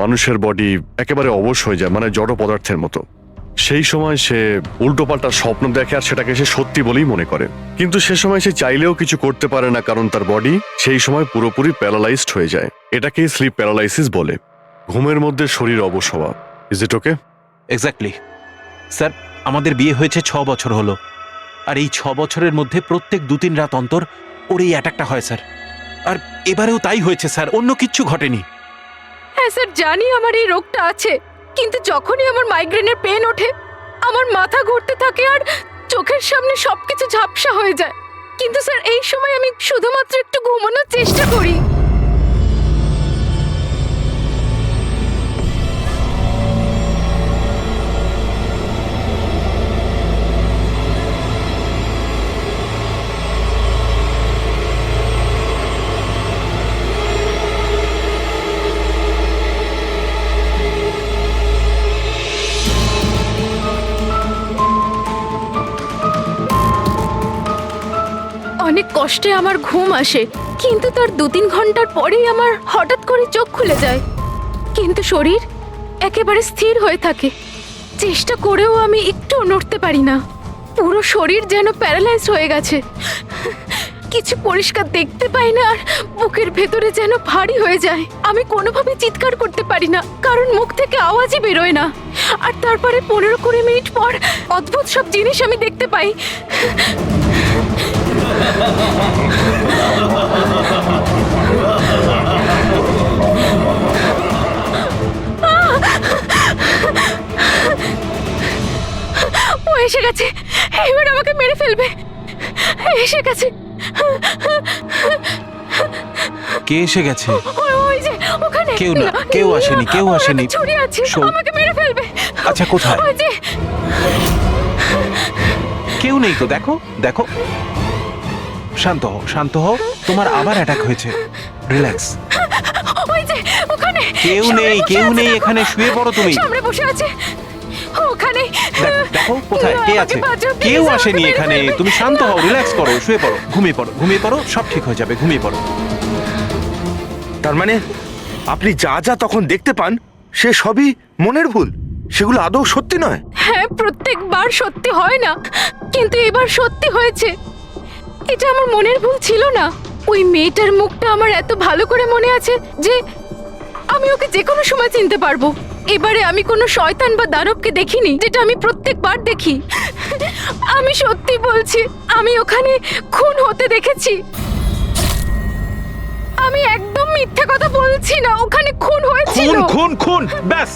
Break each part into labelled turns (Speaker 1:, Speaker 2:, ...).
Speaker 1: মানুষের বডি একেবারে অবশ হয়ে যায়, মানে জড় পদার্থের মতো। সেই সময় সে উল্টোপাল্টা স্বপ্ন দেখে আর সেটাকে সে সত্যি বলেই মনে করে, কিন্তু সে সময় সে চাইলেও কিছু করতে পারে না, কারণ তার বডি সেই সময় পুরোপুরি প্যারালাইজড হয়ে যায়। এটাকেই স্লিপ প্যারালাইসিস বলে, ঘুমের মধ্যে শরীর অবশ হওয়া। Is it okay?
Speaker 2: Exactly sir, আমাদের বিয়ে হয়েছে 6 বছর হলো, আর এই 6 বছরের মধ্যে প্রত্যেক 2-3 রাত অন্তর ওর এই অ্যাটাকটা হয় স্যার। আর এবারেও তাই হয়েছে স্যার, অন্য কিচ্ছু ঘটেনি।
Speaker 3: হ্যাঁ স্যার, জানি আমার এই রোগটা আছে, কিন্তু যখনই আমার মাইগ্রেনের পেন ওঠে আমার মাথা ঘুরতে থাকে আর চোখের সামনে সবকিছু ঝাপসা হয়ে যায়। কিন্তু স্যার এই সময় আমি শুধুমাত্র একটু ঘুমানোর চেষ্টা করি। অনেক কষ্টে আমার ঘুম আসে, কিন্তু তার 2-3 ঘন্টার পরেই আমার হঠাৎ করে চোখ খুলে যায়, কিন্তু শরীর একেবারে স্থির হয়ে থাকে। চেষ্টা করেও আমি একটু নড়তে পারি না, পুরো শরীর যেন প্যারালাইজ হয়ে গেছে। কিছু পরিষ্কার দেখতে পাই না আর বুকের ভেতরে যেন ভারী হয়ে যায়। আমি কোনোভাবে চিৎকার করতে পারি না, কারণ মুখ থেকে আওয়াজই বেরোয় না। আর তারপরে 15-20 মিনিট পর অদ্ভুত সব জিনিস আমি দেখতে পাই। ও এসে গেছে, এবার আমাকে মেরে ফেলবে। এসে গেছে।
Speaker 2: কে এসে গেছে?
Speaker 3: ওই যে ওখানে।
Speaker 2: কেউ না, কেউ আসেনি, কেউ আসেনি।
Speaker 3: ছুরি আছে, আমাকে মেরে ফেলবে।
Speaker 2: আচ্ছা, কোথায়?
Speaker 3: ওই যে।
Speaker 2: কেউ নেই তো, দেখো দেখো। শান্ত হও, শান্ত হও, তোমার আবার অ্যাটাক হয়েছে। রিল্যাক্স।
Speaker 3: ওই যে ওখানে।
Speaker 2: কেউ নেই, কেউ নেই এখানে, শুয়ে পড়ো তুমি।
Speaker 3: সামনে বসে আছে ওখানে।
Speaker 2: দেখো কোথায় কে আছে। কেউ আসেনি এখানে, তুমি শান্ত হও, রিল্যাক্স করো, শুয়ে পড়ো, ঘুমিয়ে পড়ো, ঘুমিয়ে পড়ো, সব ঠিক হয়ে যাবে, ঘুমিয়ে পড়ো।
Speaker 4: তার মানে আপনি যা যা তখন দেখতে পান সে সবই মনের ভুল, সেগুলো আদৌ সত্যি নয়?
Speaker 3: হ্যাঁ, প্রত্যেকবার সত্যি হয় না, কিন্তু এবার সত্যি হয়েছে। এটা আমার মনের ভুল ছিল না। ওই মেয়েটার মুখটা আমার এত ভালো করে মনে আছে যে আমি ওকে যে কোনো সময় চিনতে পারবো। এবারে আমি কোনো শয়তান বা দানবকে দেখিনি, যেটা আমি প্রত্যেকবার দেখি। আমি সত্যি বলছি, আমি ওখানে খুন হতে দেখেছি। আমি একদম মিথ্যে কথা বলছি না, ওখানে খুন হয়েছিল।
Speaker 2: খুন খুন খুন, ব্যাস,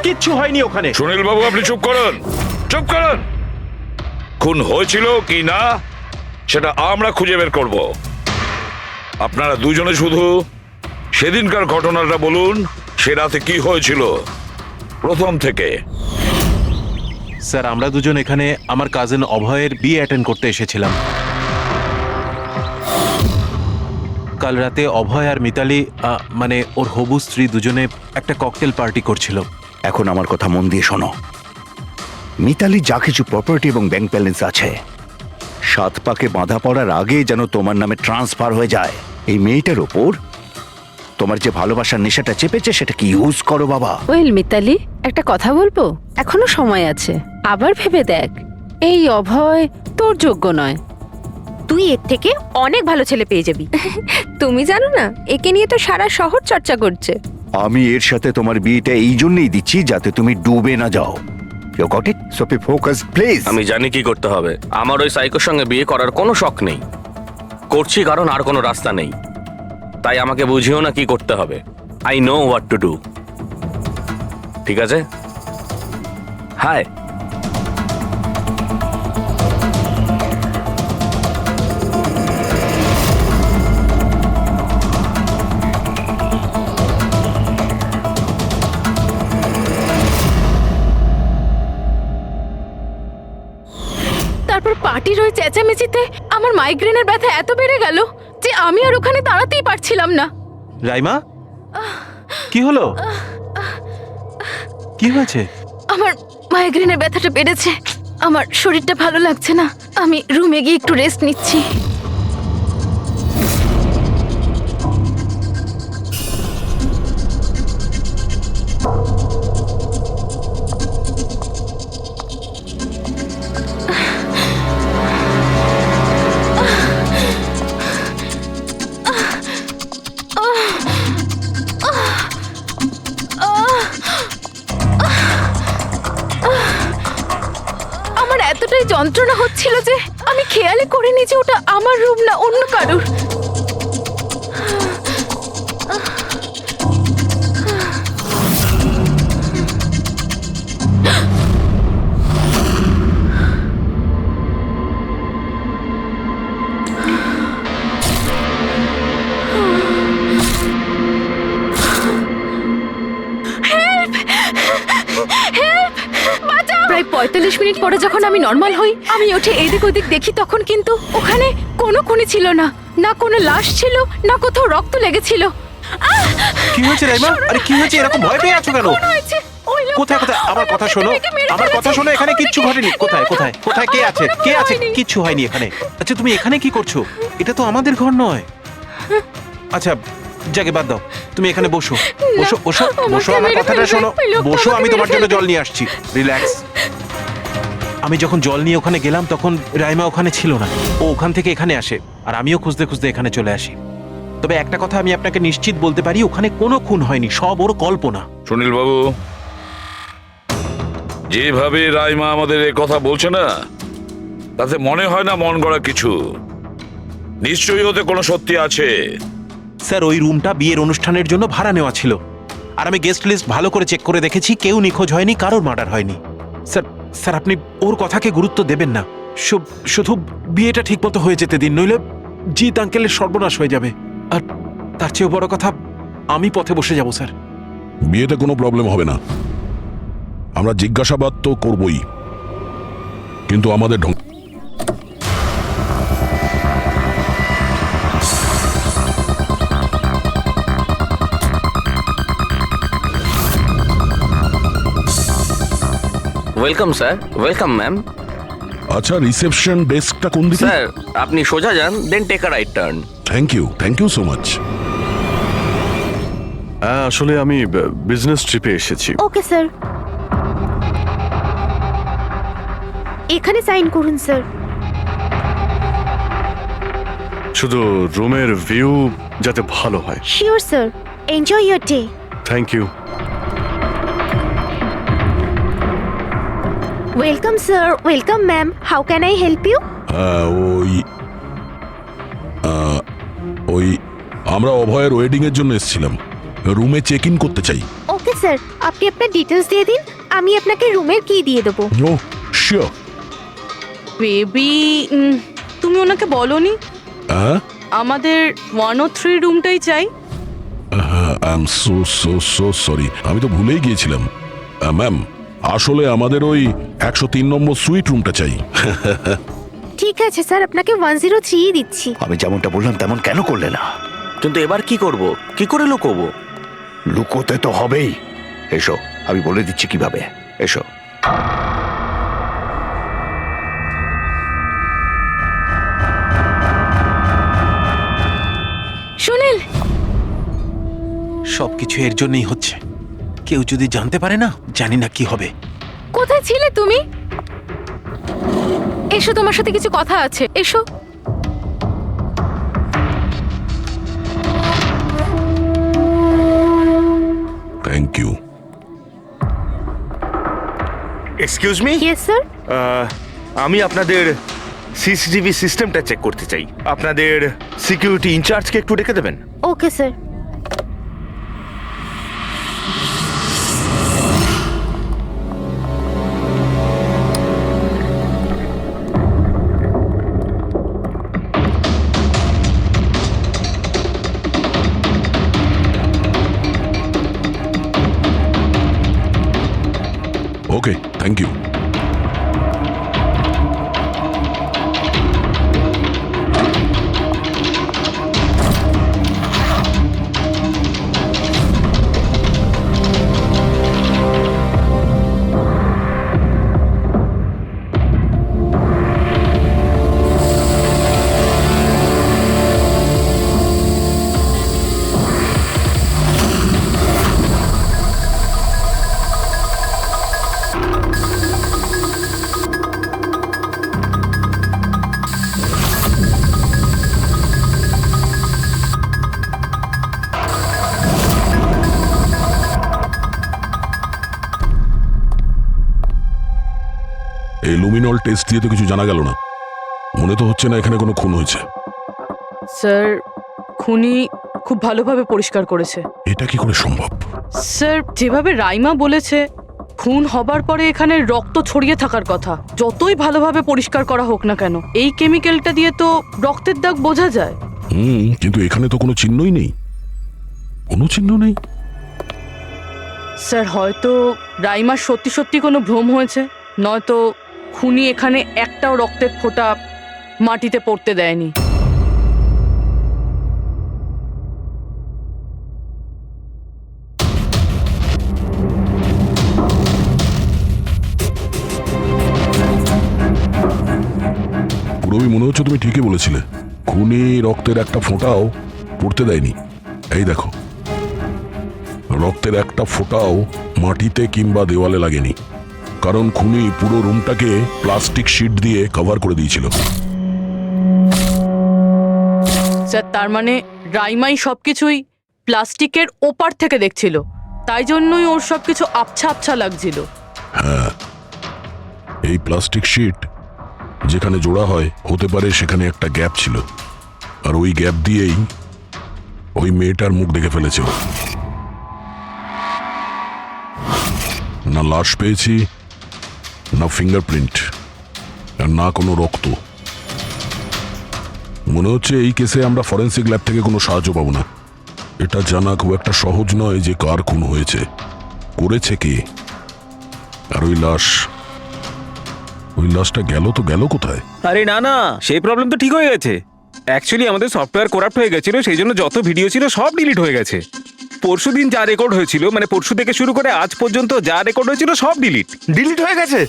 Speaker 2: কিচ্ছু হয়নি ওখানে।
Speaker 5: সুনীল বাবু, আপনি চুপ করুন, চুপ করুন। খুন হয়েছিল কি না সেটা আমরা খুঁজে বের করব। আপনারা দুজনে শুধু সেদিনকার ঘটনাটা বলুন, সে রাতে কি হয়েছিল প্রথম থেকে।
Speaker 2: স্যার, আমরা দুজন এখানে আমার কাজিন অভয়ের বিয়ে অ্যাটেন্ড করতে এসেছিলাম। কাল রাতে অভয় আর মিতালি, মানে ওর হবু স্ত্রী, দুজনে একটা ককটেল পার্টি করছিল।
Speaker 6: এখন আমার কথা মন দিয়ে শোনো। মিতালি যা কিছু প্রপার্টি এবং ব্যাংক ব্যালেন্স আছে, 7 পাকে বাঁধা পড়ার আগে যেন তোমার নামে ট্রান্সফার হয়ে যায়। এই মেয়েটার ওপর তোমার যে ভালোবাসার নেশাটা চেপেছে সেটাকে ইউজ করো বাবা।
Speaker 7: ওয়েল মিতালি, একটা কথা বলবো? এখনো সময় আছে, আবার ভেবে দেখ। এই অভয় তোর যোগ্য নয়।
Speaker 8: তুই এর থেকে অনেক ভালো ছেলে পেয়ে যাবি। তুমি জানো না, একে নিয়ে তো সারা শহর চর্চা করছে।
Speaker 6: আমি এর সাথে তোমার বিয়েটা এই জন্যই দিচ্ছি যাতে তুমি ডুবে না যাও। You got it? So be focus please.
Speaker 9: আমি জানি কি করতে হবে। আমার ওই সাইকোর সঙ্গে বিয়ে করার কোনো শখ নেই, করছি কারণ আর কোনো রাস্তা নেই। তাই আমাকে বুঝিও না কি করতে হবে। I know what to do. ঠিক আছে? হাই।
Speaker 3: তারপর পার্টির ওই চেঁচামেচিতে আমার মাইগ্রেনের ব্যথা এত বেড়ে গেল যে আমি আর ওখানে দাঁড়াতেই পারছিলাম না।
Speaker 2: রাইমা, কি হলো? কি হয়েছে?
Speaker 3: আমার মাইগ্রেনের ব্যথাটা বেড়েছে, আমার শরীরটা ভালো লাগছে না। আমি রুমে গিয়ে একটু রেস্ট নিচ্ছি। যন্ত্রণা হচ্ছিল যে আমি খেয়ালই করিনি যে ওটা আমার রুম না অন্য কারোর। প্রায় ৪৫ মিনিট পরে যখন আমি নর্মাল হই, আমি উঠে এদিক ওদিক দেখি, তখন কিন্তু ওখানে কোনো খুনি ছিল না, না কোনো লাশ ছিল, না কোথাও রক্ত লেগেছিল।
Speaker 2: কি হয়েছে রাইমা? আরে কি হয়েছে? এরকম ভয় পেয়ে আছো কেন? কোথায় কোথায়? আমার কথা শোনো, আমার কথা শোনো। এখানে কিচ্ছু ঘটেনি। কোথায় কোথায় কোথায়? কে আছে? কে আছে? কিচ্ছু হয়নি এখানে। আচ্ছা তুমি এখানে কি করছো? এটা তো আমাদের ঘর নয়। আচ্ছা জাগে বাদ দাও, তুমি এখানে বসো বসো বসো বসো। আমার কথাটা শোনো, বসো। আমি তোমার জন্য জল নিয়ে আসছি। রিল্যাক্স। আমি যখন জল নিয়ে ওখানে গেলাম তখন রাইমা ওখানে ছিল না। ও ওখান থেকে এখানে আসে আর আমিও খুঁজতে খুঁজতে এখানে চলে আসি। তবে একটা কথা আমি আপনাকে নিশ্চিত বলতে পারি, ওখানে কোনো খুন হয়নি, সব ওর কল্পনা।
Speaker 5: সুনীল বাবু, যেভাবে রাইমা আমাদের এ কথা বলছে না, তাতে মনে হয় না মন গড়া কিছু। নিশ্চয়ই ওতে কোনো সত্যি আছে।
Speaker 2: স্যার ওই রুমটা বিয়ের অনুষ্ঠানের জন্য ভাড়া নেওয়া ছিল, আর আমি গেস্ট লিস্ট ভালো করে চেক করে দেখেছি, কেউ নিখোঁজ হয়নি, কারোর মার্ডার হয়নি। স্যার স্যার আপনি ওর কথাকে গুরুত্ব দেবেন না। শুধু বিয়েটা ঠিকমতো হয়ে যেতে দিন, নইলে জিৎ আঙ্কেলের সর্বনাশ হয়ে যাবে। আর তার চেয়েও বড় কথা, আমি পথে বসে যাব স্যার।
Speaker 10: বিয়েতে কোনো প্রবলেম হবে না, আমরা জিজ্ঞাসাবাদ তো করবই, কিন্তু আমাদের ঢং।
Speaker 9: Welcome sir, welcome ma'am.
Speaker 10: আচ্ছা, রিসেপশন ডেস্কটা কোন দিকে?
Speaker 9: স্যার আপনি সোজা যান, then take a right turn.
Speaker 10: Thank you so much.
Speaker 1: হ্যাঁ, আসলে আমি বিজনেস ট্রিপে এসেছি।
Speaker 8: ওকে স্যার, এখানে সাইন করুন স্যার।
Speaker 1: শুধু রুমের ভিউ যাতে ভালো হয়।
Speaker 8: Sure sir, enjoy your day.
Speaker 1: Thank you.
Speaker 8: Welcome sir, welcome ma'am, how can I help you?
Speaker 10: ওই আমরা অভয়ের ওয়েডিং এর জন্য এসেছিলাম, রুমে চেক ইন করতে চাই।
Speaker 8: ওকে স্যার, আপনি আপনার ডিটেলস দিয়ে দিন, আমি আপনাকে রুমের কি দিয়ে দেবো।
Speaker 10: ও শিওর।
Speaker 11: বেবি, তুমি ওনাকে বলোনি
Speaker 10: হ্যাঁ,
Speaker 11: আমাদের 103 রুমটাই চাই?
Speaker 10: আই এম সো সরি, আমি তো ভুলেই গিয়েছিলাম। ম্যাম, আসলে আমাদের ওই 103 নম্বর সুইট রুমটা চাই।
Speaker 8: ঠিক আছে স্যার, আপনাকে 103 দিচ্ছি।
Speaker 6: আমি যেমনটা বললাম তেমন কেন করলে না?
Speaker 9: কিন্তু এবার কি করব? কি করে লুকোবো?
Speaker 6: লুকোতে তো হবেই। এসো, আমি বলে দিচ্ছি কিভাবে। এসো।
Speaker 3: সুনীল,
Speaker 2: সবকিছু এর জন্যই হচ্ছে। কেউ যদি জানতে পারে না, জানি না কি হবে।
Speaker 3: কোথায় ছিলে তুমি? এসো, তোমার সাথে কিছু কথা আছে, এসো।
Speaker 10: Thank you.
Speaker 4: Excuse me,
Speaker 8: yes sir.
Speaker 4: আমি আপনাদের সিসিটিভি সিস্টেমটা চেক করতে চাই। আপনাদের সিকিউরিটি ইনচার্জকে একটু ডেকে দেবেন?
Speaker 8: Okay sir.
Speaker 10: Okay, thank you. Luminol test দিয়ে তো কিছু জানা গেল না। মনে তো হচ্ছে না এখানে কোনো খুন হয়েছে।
Speaker 11: স্যার খুনি খুব ভালোভাবে পরিষ্কার করেছে।
Speaker 10: এটা কি করে সম্ভব?
Speaker 11: স্যার যেভাবে রাইমা বলেছে খুন হবার পরে এখানে রক্ত ছড়িয়ে থাকার কথা, যতই ভালোভাবে পরিষ্কার করা হোক না কেন এই কেমিক্যালটা দিয়ে তো রক্তের দাগ বোঝা যায়।
Speaker 10: কিন্তু এখানে তো কোনো চিহ্নই নেই, কোনো চিহ্ন নেই।
Speaker 11: স্যার হয়তো রাইমার সত্যি সত্যি কোনো ভ্রম হয়েছে, নয়তো খুনি এখানে একটাও রক্তের ফোঁটা মাটিতে পড়তে দেয়নি।
Speaker 10: পুরবি মনে হচ্ছে তুমি ঠিকই বলেছিলে, খুনি রক্তের একটা ফোঁটাও পড়তে দেয়নি। এই দেখো, রক্তের একটা ফোঁটাও মাটিতে কিংবা দেওয়ালে লাগেনি, কারণ খুনি পুরো রুমটাকে প্লাস্টিক শিট দিয়ে কভার করে দিয়েছিল।
Speaker 11: স্যার তার মানে রাইমাই সবকিছুই প্লাস্টিকের ওপার থেকে দেখছিল, তাই জন্যই ওর সবকিছু আবছা আবছা লাগছিল।
Speaker 10: হ্যাঁ, এই প্লাস্টিক শিট যেখানে জোড়া হয় হতে পারে সেখানে একটা গ্যাপ ছিল, আর ওই গ্যাপ দিয়েই ওই মেয়েটার মুখ দেখে ফেলেছে। না লাশ পেয়েছি, না ফিঙ্গারপ্রিন্ট, আর না কোনো রক্ত। মনে হচ্ছে এই কেসে আমরা ফরেন্সিক ল্যাব থেকে কোনো সাহায্য পাবো না। এটা জানা খুব একটা সহজ নয় যে কার খুন হয়েছে, করেছে কে, আর ওই লাশটা গেল তো গেল কোথায়?
Speaker 12: আরে না না, সেই প্রবলেম তো ঠিক হয়ে গেছে। অ্যাকচুয়ালি আমাদের সফটওয়্যার করাপ্ট হয়ে গেছিল, সেই জন্য যত ভিডিও ছিল সব ডিলিট হয়ে গেছে। পরশুদিন যা রেকর্ড হয়েছিল, মানে পরশু থেকে শুরু করে আজ পর্যন্ত যা রেকর্ড হয়েছিল সব
Speaker 4: ডিলিট হয়ে গেছে।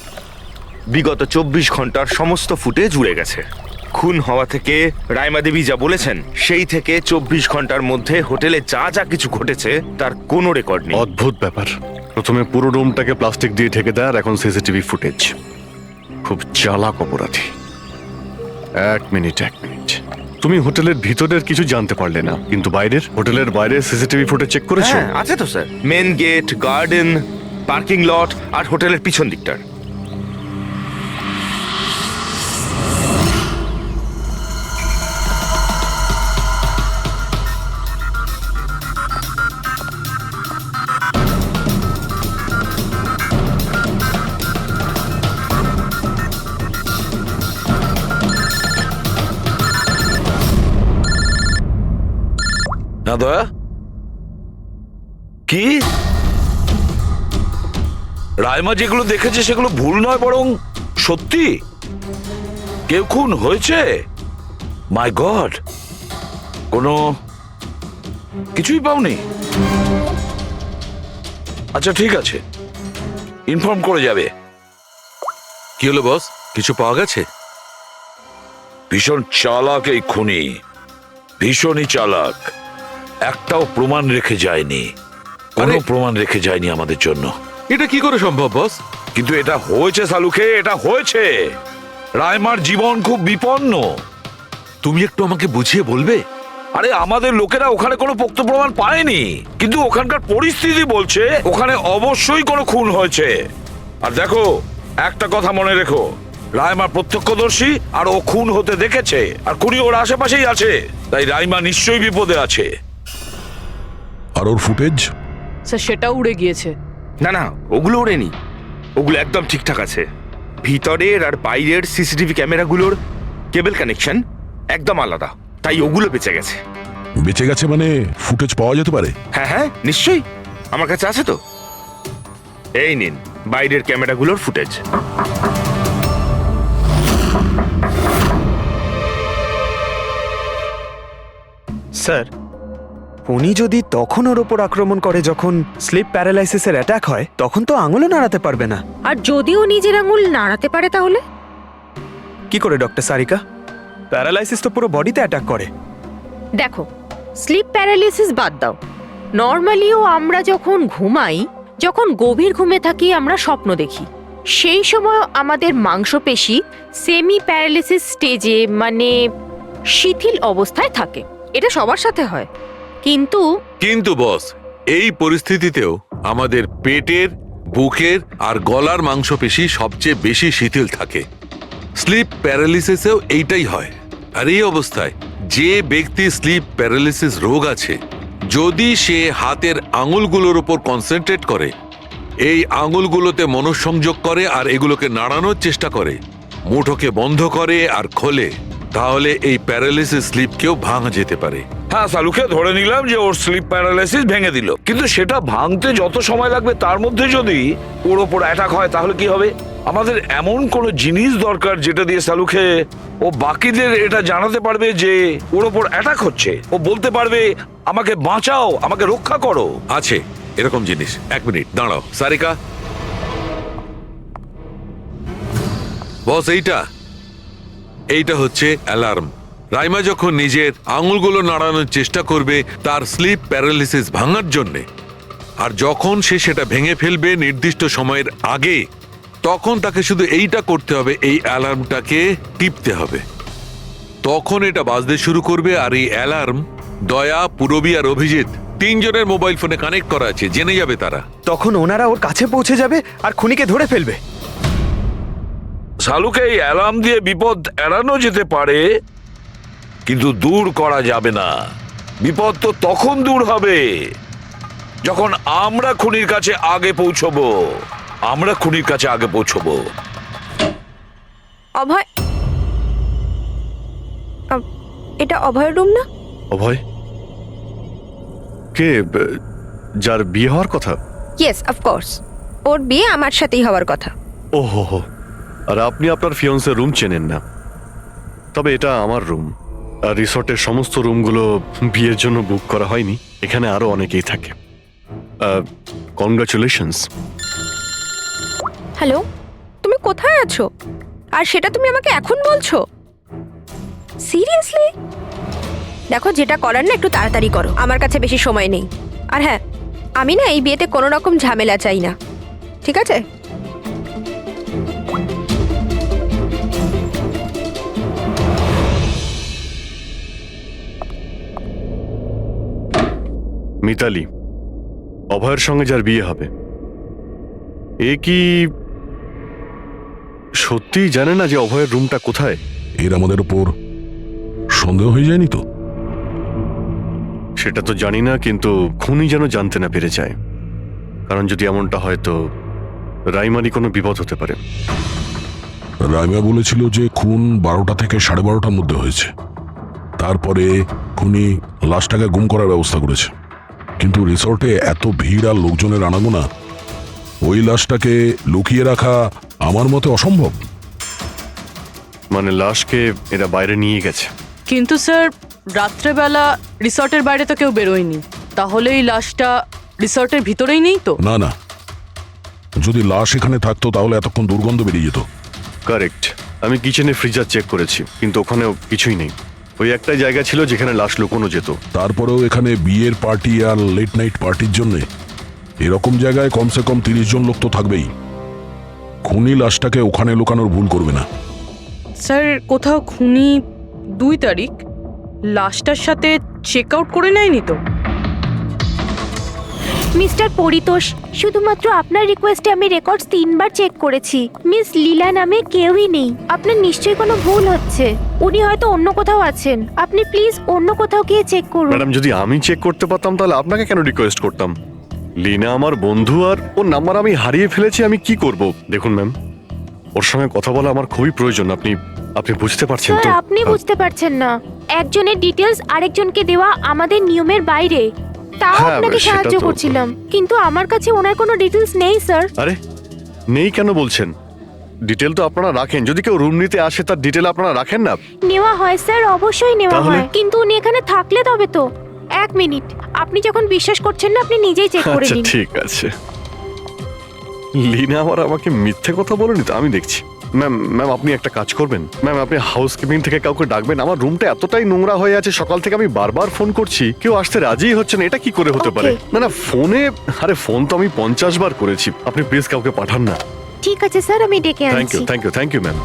Speaker 4: বিগত 24 ঘন্টার সমস্ত ফুটেজ উড়ে গেছে। খুন হওয়া থেকে রাইমা দেবী যা বলেছেন সেই থেকে 24 ঘন্টার মধ্যে হোটেলে যা যা কিছু ঘটেছে তার কোনো রেকর্ড নেই।
Speaker 1: অদ্ভুত ব্যাপার, প্রথমে পুরো রুমটাকে প্লাস্টিক দিয়ে ঢেকে দেয়, আর এখন সিসিটিভি ফুটেজ। খুব চালাক অপরাধী। এক মিনিট, তুমি হোটেলের ভিতরের কিছু জানতে পারলে না, কিন্তু হোটেলের বাইরে সিসিটিভি ফুটেজ চেক করেছো?
Speaker 4: হ্যাঁ আছে তো sir, main gate, garden, parking lot আর হোটেলের পিছন দিকটার।
Speaker 5: না দয়া, কি রাইমা যেগুলো দেখেছে সেগুলো ভুল নয়, বরং সত্যি? কেউ খুন হয়েছে? মাই গড, কোনো কিছুই পাওনি? আচ্ছা ঠিক আছে, ইনফর্ম করে যাবে।
Speaker 13: কি হলো বস, কিছু পাওয়া গেছে?
Speaker 5: ভীষণ চালাক এই খুনি, ভীষণই চালাক। একটাও প্রমাণ রেখে যায়নি, কোনো প্রমাণ রেখে যায়নি আমাদের জন্য।
Speaker 13: এটা কি করে সম্ভব বস?
Speaker 5: কিন্তু এটা হয়েছে সালুকে, এটা হয়েছে। রাইমার জীবন খুব বিপন্ন।
Speaker 13: তুমি একটু আমাকে বুঝিয়ে বলবে?
Speaker 5: আরে আমাদের লোকেরা ওখানে কোনো পোক্ত প্রমাণ পায়নি, কিন্তু ওখানকার পরিস্থিতি বলছে ওখানে অবশ্যই কোনো খুন হয়েছে। আর দেখো, একটা কথা মনে রেখো, রাইমা প্রত্যক্ষদর্শী, আর ও খুন হতে দেখেছে, আর খুনি ওর আশেপাশেই আছে, তাই রাইমা নিশ্চয়ই বিপদে আছে।
Speaker 10: আর ওর ফুটেজ?
Speaker 11: স্যার সেটাও উড়ে গিয়েছে।
Speaker 4: না না, ওগুলো ওড়েনি, ওগুলো একদম ঠিকঠাক আছে। ভিতরের আর বাইরের সিসিটিভি ক্যামেরাগুলোর কেবল কানেকশন একদম আলাদা, তাই ওগুলো বেঁচে গেছে।
Speaker 10: বেঁচে গেছে মানে ফুটেজ পাওয়া যেতে পারে?
Speaker 4: হ্যাঁ হ্যাঁ নিশ্চয়ই, আমার কাছে আছে তো। এই নিন বাইরের ক্যামেরাগুলোর ফুটেজ।
Speaker 14: স্যার, উনি যদি তখন ওর ওপর আক্রমণ করে যখন স্লিপ প্যারালাইসিসের অ্যাটাক হয়, তখন তো আঙুলও নাড়াতে পারবে না।
Speaker 8: আর যদিও নিজের আঙুল নাড়াতে পারে তাহলে
Speaker 14: কি করে ডক্টর সারিকা? প্যারালাইসিস তো পুরো বডিতে অ্যাটাক করে।
Speaker 8: দেখো, স্লিপ প্যারালাইসিস বাদ দাও, নর্মালিও আমরা যখন ঘুমাই, যখন গভীর ঘুমে থাকি আমরা স্বপ্ন দেখি, সেই সময় আমাদের মাংসপেশি সেমি প্যারালাইসিস স্টেজে, মানে শিথিল অবস্থায় থাকে। এটা সবার সাথে হয়। কিন্তু
Speaker 13: বস, এই পরিস্থিতিতেও আমাদের পেটের বুকের আর গলার মাংসপেশি সবচেয়ে বেশি শিথিল থাকে। স্লিপ প্যারালিসিসেও এইটাই হয়। আর এই অবস্থায় যে ব্যক্তি স্লিপ প্যারালিসিস রোগ আছে, যদি সে হাতের আঙুলগুলোর উপর কনসেন্ট্রেট করে, এই আঙুলগুলোতে মনঃসংযোগ করে আর এগুলোকে নাড়ানোর চেষ্টা করে, মুঠোকে বন্ধ করে আর খোলে, তাহলে এই প্যারালিসিস স্লিপকেও ভাঙা যেতে পারে।
Speaker 5: হ্যাঁ, সালুকে ধরে নিলাম যে ওর স্লিপ প্যারালাইসিস ভেঙে দিল, কিন্তু সেটা ভাঙতে যত সময় লাগবে তার মধ্যে যদি ওর ওপর অ্যাটাক হয় তাহলে কি হবে? আমাদের এমন কোনো জিনিস দরকার যেটা দিয়ে সালুকে ও বাকিদের এটা জানাতে পারবে যে ওর ওপর অ্যাটাক হচ্ছে। ও বলতে পারবে আমাকে বাঁচাও, আমাকে রক্ষা করো।
Speaker 13: আছে এরকম জিনিস। এক মিনিট দাঁড়াও সারিকা। বস, এইটা হচ্ছে অ্যালার্ম। রাইমা যখন নিজের আঙুলগুলো নাড়ানোর চেষ্টা করবে তার স্লিপ প্যারালিসিস ভাঙার জন্যে, আর যখন সে সেটা ভেঙে ফেলবে নির্দিষ্ট সময়ের আগে, তখন তাকে শুধু এইটা করতে হবে, এই অ্যালার্মটাকে টিপতে হবে। তখন এটা বাজতে শুরু করবে। আর এই অ্যালার্ম দয়া, পুরবী আর অভিজিৎ তিনজনের মোবাইল ফোনে কানেক্ট করা আছে, জেনে যাবে তারা।
Speaker 14: তখন ওনারা ওর কাছে পৌঁছে যাবে আর খুনিকে ধরে ফেলবে।
Speaker 5: সালুকে এই অ্যালার্ম দিয়ে বিপদ এড়ানো যেতে পারে, কিন্তু দূর করা যাবে না। বিপদ তো তখন দূর হবে যখন আমরা খুনির কাছে আগে পৌঁছবো।
Speaker 8: অভয়, এটা অভয়ের রুম না?
Speaker 1: অভয় কে? যার বিয়ে হওয়ার কথা?
Speaker 8: Yes, of course. ওর বিয়ে আমার সাথেই হওয়ার কথা।
Speaker 1: ও হো। আর আপনি আপনার ফিয়ন্সের রুম চেনেন না? তবে এটা আমার রুম। আর রিসর্টের সমস্ত রুমগুলো বিয়ের জন্য বুক করা হয়নি। এখানে আরো অনেকেই থাকে। কনগ্রাচুলেশনস।
Speaker 8: হ্যালো, তুমি কোথায় আছো? আর সেটা তুমি আমাকে এখন বলছো? সিরিয়াসলি? দেখো, যেটা করার না একটু তাড়াতাড়ি করো, আমার কাছে বেশি সময় নেই। আর হ্যাঁ, আমি না এই বিয়েতে কোনো রকম ঝামেলা চাই না, ঠিক আছে?
Speaker 1: মিতালি, অভয়ের সঙ্গে যার বিয়ে হবে, এ কি সত্যিই জানে না যে অভয়ের রুমটা কোথায়?
Speaker 10: এর আমাদের উপর সন্দেহ হয়ে যায়নি তো?
Speaker 1: সেটা তো জানি না, কিন্তু খুনি যেন জানতে না পেরে যায়। কারণ যদি এমনটা হয় তো রাইমারই কোনো বিপদ হতে পারে।
Speaker 10: রাইমা বলেছিল যে খুন 12টা থেকে 12:30টার মধ্যে হয়েছে। তারপরে খুনি লাশটাকে গুম করার ব্যবস্থা করেছে। কিন্তু রিসর্টে এত ভিড় আর লোকজনের আনাগোনা, ওই লাশটাকে লুকিয়ে রাখা আমার মতে অসম্ভব।
Speaker 1: মানে লাশকে এরা বাইরে নিয়ে গেছে?
Speaker 11: কিন্তু স্যার, রাত্রেবেলা রিসর্টের বাইরে তো কেউ বেরোয়নি, তাহলে এই লাশটা রিসর্টের ভিতরেই নেই তো?
Speaker 10: না না, যদি লাশ এখানে থাকতো তাহলে এতক্ষণ দুর্গন্ধ বেরিয়ে যেত।
Speaker 1: কারেক্ট। আমি কিচেনে ফ্রিজার চেক করেছি, কিন্তু ওখানেও কিছুই নেই। ওই একটাই জায়গা ছিল যেখানে লাশ লুকোনো যেত।
Speaker 10: তারপরেও এখানে বিয়ের পার্টি আর লেট নাইট পার্টির জন্য এরকম জায়গায় কমসে কম 30 জন লোক তো থাকবেই। খুনি লাশটাকে ওখানে লুকানোর ভুল করবে না।
Speaker 11: স্যার, কোথাও খুনি 2 তারিখ লাশটার সাথে চেক আউট করে নেয়নি তো?
Speaker 3: মিস্টার পরিতোষ, শুধুমাত্র আপনার রিকোয়েস্টে আমি রেকর্ডস 3বার চেক করেছি। মিস লীলা নামে কেউই নেই। আপনার নিশ্চয়ই কোনো ভুল হচ্ছে। উনি হয়তো অন্য কোথাও আছেন। আপনি প্লিজ অন্য কোথাও গিয়ে চেক করুন।
Speaker 1: ম্যাডাম, যদি আমি চেক করতে পারতাম তাহলে আপনাকে কেন রিকোয়েস্ট করতাম? লিনা আমার বন্ধু, আর ওর নাম্বার আমি হারিয়ে ফেলেছি। আমি কি করব? দেখুন ম্যাম, ওর সঙ্গে কথা বলা আমার খুবই প্রয়োজন। আপনি বুঝতে পারছেন তো?
Speaker 3: স্যার, আপনি বুঝতে পারছেন না। একজনের ডিটেলস আরেকজনকে দেওয়া আমাদের নিয়মের বাইরে। তাও
Speaker 1: হ্যাঁ,
Speaker 3: আপনাকে
Speaker 1: সেটা
Speaker 3: সাহায্য
Speaker 1: তো-
Speaker 3: করছিলাম, কিন্তু আমার কাছে ওনার কোনো ডিটেলস নেই স্যার।
Speaker 1: আরে নেই কেন বলছেন? ডিটেল তো আপনারা রাখেন। যদি কেউ রুম নিতে আসে তার ডিটেল আপনারা রাখেন না?
Speaker 3: নেওয়া হয় স্যার, অবশ্যই নেওয়া
Speaker 1: তাহলে?
Speaker 3: হয়, কিন্তু উনি এখানে থাকলে তবে তো। 1 মিনিট, আপনি যখন বিশ্বাস করছেন না আপনি নিজেই চেক করে
Speaker 1: আচ্ছা
Speaker 3: নিন।
Speaker 1: ঠিক আছে। লিনা আমাকে মিথ্যে কথা বলেনি তো? আমি দেখছি। ম্যাম আপনি একটা কাজ করবেন। ম্যাম, আপনি হাউসকিপিং থেকে কাউকে ডাকবেন। আমার রুমটা এতটাই নোংরা হয়ে আছে, সকাল থেকে আমি বারবার ফোন করছি, কেউ আসতে রাজিই হচ্ছে না। এটা কি করে হতে পারে? না ফোনে, আরে ফোন তো আমি 50 বার করেছি। আপনি প্লিজ কাউকে পাঠান না।
Speaker 3: ঠিক আছে স্যার, আমি ডেকে
Speaker 1: থ্যাংক ইউ,
Speaker 3: আনছি।
Speaker 1: Thank you ma'am.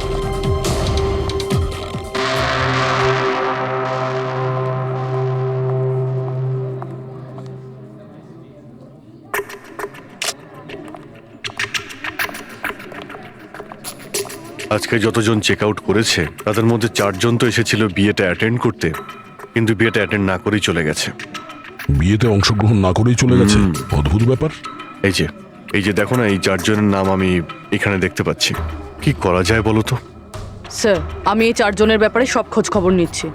Speaker 1: আজকে যতজন চেক আউট করেছে তাদের মধ্যে 4 জন তো এসেছিল বিয়েটা অ্যাটেন্ড করতে, কিন্তু বিয়েটা অ্যাটেন্ড না করেই চলে গেছে।
Speaker 10: বিয়েতে অংশগ্রহণ না করেই চলে গেছে, অদ্ভুত ব্যাপার।
Speaker 1: এই যে দেখো না, এই 4 জনের নাম আমি এখানে দেখতে পাচ্ছি। কি করা যায় বলো তো?
Speaker 11: স্যার, আমি এই 4 জনের ব্যাপারে সব খোঁজ খবর নিচ্ছি।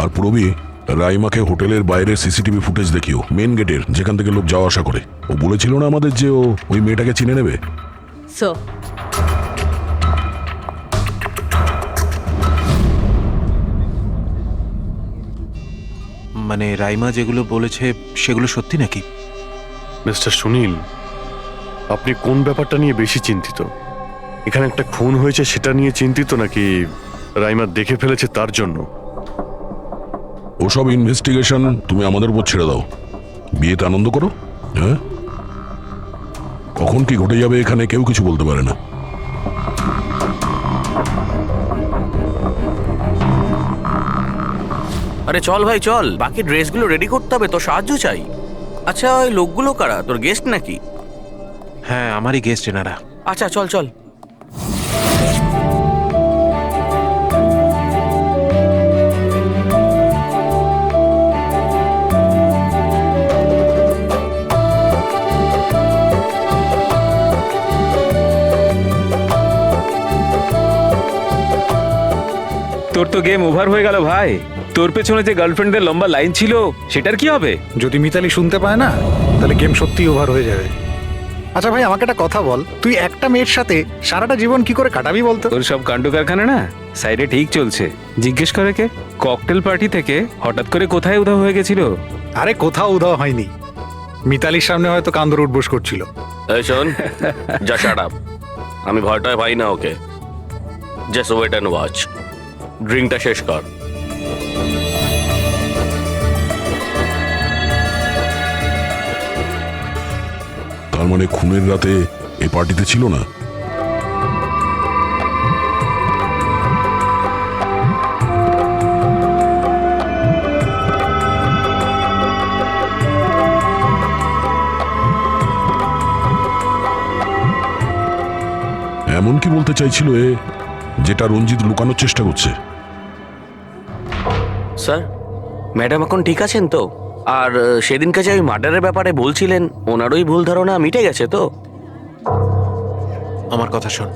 Speaker 10: আর পুরবি, রাইমাকে হোটেলের বাইরে সিসিটিভি ফুটেজ দেখিও, মেন গেটের, যেখান থেকে লোক যাওয়া আসা করে। ও বলেছিল না আমাদের যে ও ওই মেয়েটাকে চিনে নেবে।
Speaker 11: স্যার,
Speaker 2: মানে রাইমা যেগুলো বলেছে সেগুলো সত্যি নাকি?
Speaker 1: মিস্টার সুনীল, আপনি কোন ব্যাপারটা নিয়ে বেশি চিন্তিত? এখানে একটা খুন হয়েছে সেটা নিয়ে চিন্তিত, নাকি রাইমা দেখে ফেলেছে তার জন্য?
Speaker 10: ওসব ইনভেস্টিগেশন তুমি আমাদের উপর ছেড়ে দাও, বিয়েতে আনন্দ করো। হ্যাঁ, কখন কি ঘটে যাবে এখানে কেউ কিছু বলতে পারে না।
Speaker 9: আরে চল ভাই চল, বাকি ড্রেসগুলো রেডি করতে হবে, তো সাহায্য চাই। আচ্ছা, ওই লোকগুলো কারা? তোর গেস্ট নাকি?
Speaker 2: হ্যাঁ, আমারই গেস্ট এনারা।
Speaker 9: আচ্ছা চল চল।
Speaker 12: তোর তো গেম ওভার হয়ে গেল ভাই। তোর পেছনে যে গার্লফ্রেন্ডদের লম্বা লাইন ছিল সেটার কি হবে?
Speaker 15: যদি মিতালি শুনতে পায় না, তাহলে গেম সত্যি ওভার হয়ে যাবে। আচ্ছা ভাই, আমাকে একটা কথা বল, তুই একটা মেয়ের সাথে সারাটা জীবন কি করে কাটাবি বলতো?
Speaker 12: তোর সব কাণ্ড কারখানা না সাইডে ঠিক চলছে। জিজ্ঞেস করে কে? ককটেল পার্টি থেকে হঠাৎ করে কোথায় উধাও হয়ে গেছিল?
Speaker 15: আরে কোথাও উধাও হয়নি, মিতালির সামনে হয়তো কান্দর উঠবোস করছিল।
Speaker 9: এই শোন, যা শাট আপ। আমি ভয়টায় পাই না ওকে। Just wait and watch. ড্রিঙ্কটা শেষ কর।
Speaker 10: তার মানে খুনের রাতে এই পার্টিতে ছিল না? এমন কি বলতে চাইছিল এ, যেটা রঞ্জিত লুকানোর চেষ্টা করছে?
Speaker 9: স্যার, ম্যাডাম এখন ঠিক আছেন তো? আর সেদিনকে যে ওই মার্ডারের ব্যাপারে বলছিলেন, ওনারই ভুল ধারণা মিটে গেছে তো?
Speaker 2: আমার কথা শোন,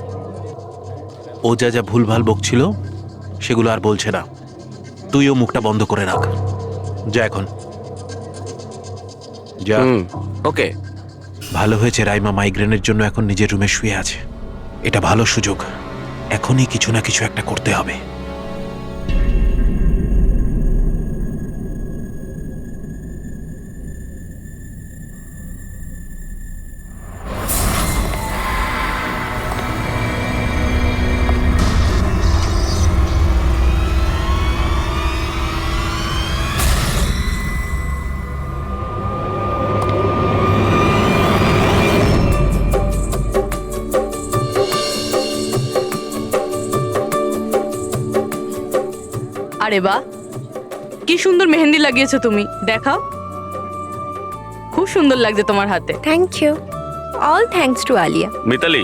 Speaker 2: ও যা যা ভুলভাল বকছিল সেগুলো আর বলছে না। তুইও মুখটা বন্ধ করে রাখ। যা এখন, যা।
Speaker 9: ওকে।
Speaker 2: ভালো হয়েছে রাইমা মাইগ্রেনের জন্য এখন নিজের রুমে শুয়ে আছে। এটা ভালো সুযোগ, এখনই কিছু না কিছু একটা করতে হবে।
Speaker 11: আরে বাহ, কি সুন্দর মেহেন্দি লাগিয়েছো তুমি, দেখাও। খুব সুন্দর লাগছে তোমার হাতে।
Speaker 8: Thank you. All thanks to Alia.
Speaker 9: Mitali,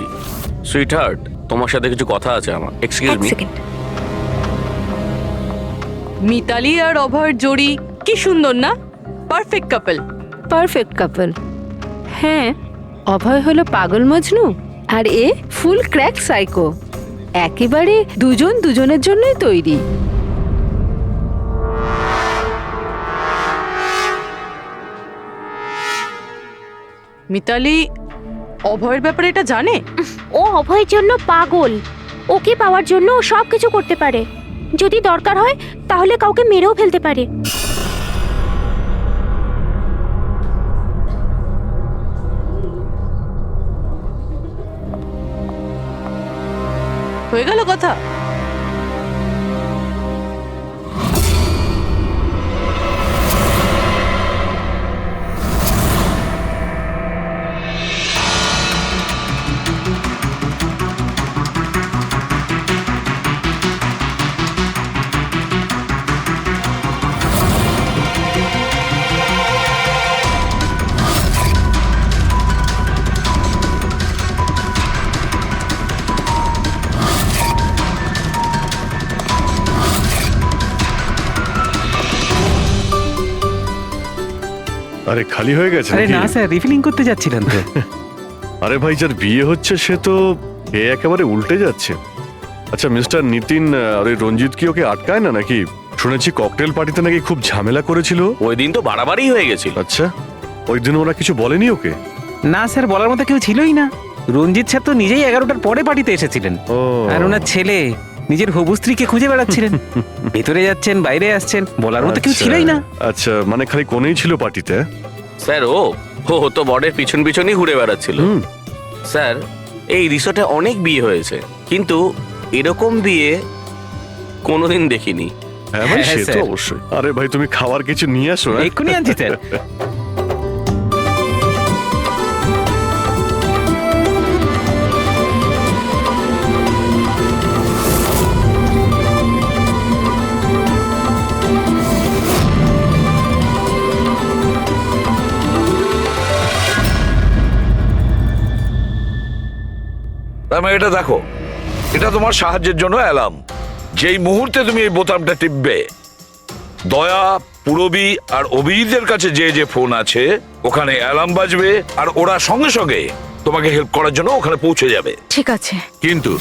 Speaker 9: sweetheart, তোমার সাথে কিছু কথা আছে আমার। Excuse me.
Speaker 11: মিতালি আর অভয়ের জড়ি কি সুন্দর না? Perfect couple.
Speaker 7: Perfect couple. হ্যাঁ, অভয় হলো পাগল মজনু আর এ ফুল ক্র্যাক সাইকো। একেবারে দুজন দুজনের জন্যই তৈরি।
Speaker 11: মিতালি অভয়ের ব্যাপারে এটা জানে?
Speaker 3: ও অভয়ের জন্য পাগল। ওকে পাওয়ার জন্য ও সব কিছু করতে পারে। যদি দরকার হয় তাহলে কাউকে মেরেও ফেলতে পারে।
Speaker 11: হয়ে গেল কথা।
Speaker 1: আরে খালি হয়ে গেছে
Speaker 12: আরে
Speaker 1: নাকি?
Speaker 12: না স্যার, রিফিলিং করতে যাচ্ছিলেন তো।
Speaker 1: আরে ভাই, যার বিয়ে হচ্ছে সে তো এ একেবারে উল্টে যাচ্ছে। আচ্ছা মিস্টার নিতিন আর ওই রঞ্জিত কি ওকে আটকায় না নাকি? শুনেছি ককটেল পার্টিতে নাকি খুব ঝামেলা করেছিল।
Speaker 9: ওই দিন তো বাড়াবাড়ি হয়ে গেছিল।
Speaker 1: আচ্ছা, ওই দিন ওরা কিছু বলেনি ওকে?
Speaker 12: না স্যার, বলার মতো কেউ ছিলই না। রঞ্জিত স্যার তো নিজেই 11টার পরে পার্টিতে এসেছিলেন,
Speaker 1: ও
Speaker 12: আর ওনার ছেলে নিজের হবু স্ত্রীকে খুঁজে বেড়াচ্ছিলেন। ভেতরে যাচ্ছেন, বাইরে আসছেন, বলার মতো কেউ
Speaker 1: আচ্ছা,
Speaker 12: ছিলই না।
Speaker 1: আচ্ছা, মানে খালি কোনেই ছিল পার্টিতে?
Speaker 9: স্যার ও তো বরের পিছন পিছনই ঘুরে বেড়াচ্ছিল।
Speaker 1: হুম।
Speaker 9: স্যার, এই রিসোর্টে অনেক বিয়ে হয়েছে, কিন্তু এরকম বিয়ে কোনোদিন দেখিনি।
Speaker 1: হ্যাঁ ভাই,
Speaker 12: হ্যাঁ,
Speaker 1: সে তো
Speaker 12: স্যার।
Speaker 1: অবশ্যই। আরে ভাই, তুমি খাবার কিছু নিয়ে আসো না?
Speaker 12: এক্ষুনি আনছি স্যার।
Speaker 5: রাইমা, এটা দেখো, এটা তোমার সাহায্যের জন্য অ্যালার্ম। যেই মুহূর্তে তুমি এই বোতামটা টিপবে, দয়া, পুরবী আর অভিজিতের কাছে যে যে ফোন আছে ওখানে অ্যালার্ম বাজবে, আর ওরা সঙ্গে সঙ্গে তোমাকে হেল্প করার জন্য ওখানে পৌঁছে যাবে।
Speaker 3: ঠিক আছে।
Speaker 13: কিন্তু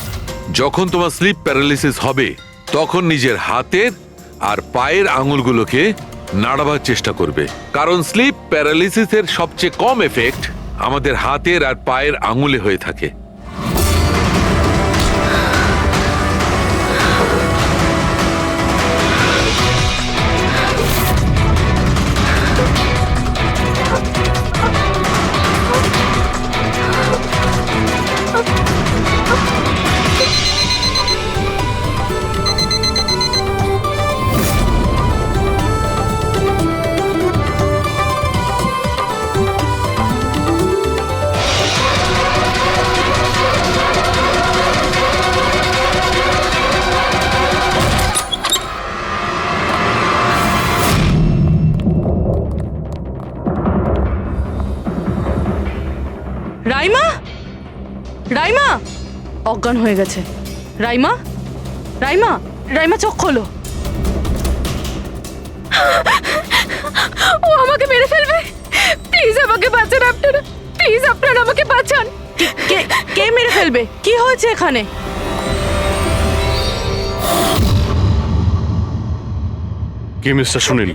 Speaker 13: যখন তোমার স্লিপ প্যারালিসিস হবে তখন নিজের হাতের আর পায়ের আঙুলগুলোকে নাড়াবার চেষ্টা করবে, কারণ স্লিপ প্যারালিসিসের সবচেয়ে কম এফেক্ট আমাদের হাতের আর পায়ের আঙুলে হয়ে থাকে।
Speaker 11: রাইমা, রাইমা অজ্ঞান হয়ে গেছে। রাইমা, রাইমা, রাইমা চোখ খোলো।
Speaker 3: ও আমাকে মেরে ফেলবে। প্লিজ আমাকে বাঁচান আপনারা, প্লিজ আপনারা আমাকে বাঁচান।
Speaker 11: কে কে মেরে ফেলবে? কি হয়েছে এখানে?
Speaker 1: কি মিস্টার সুনীল,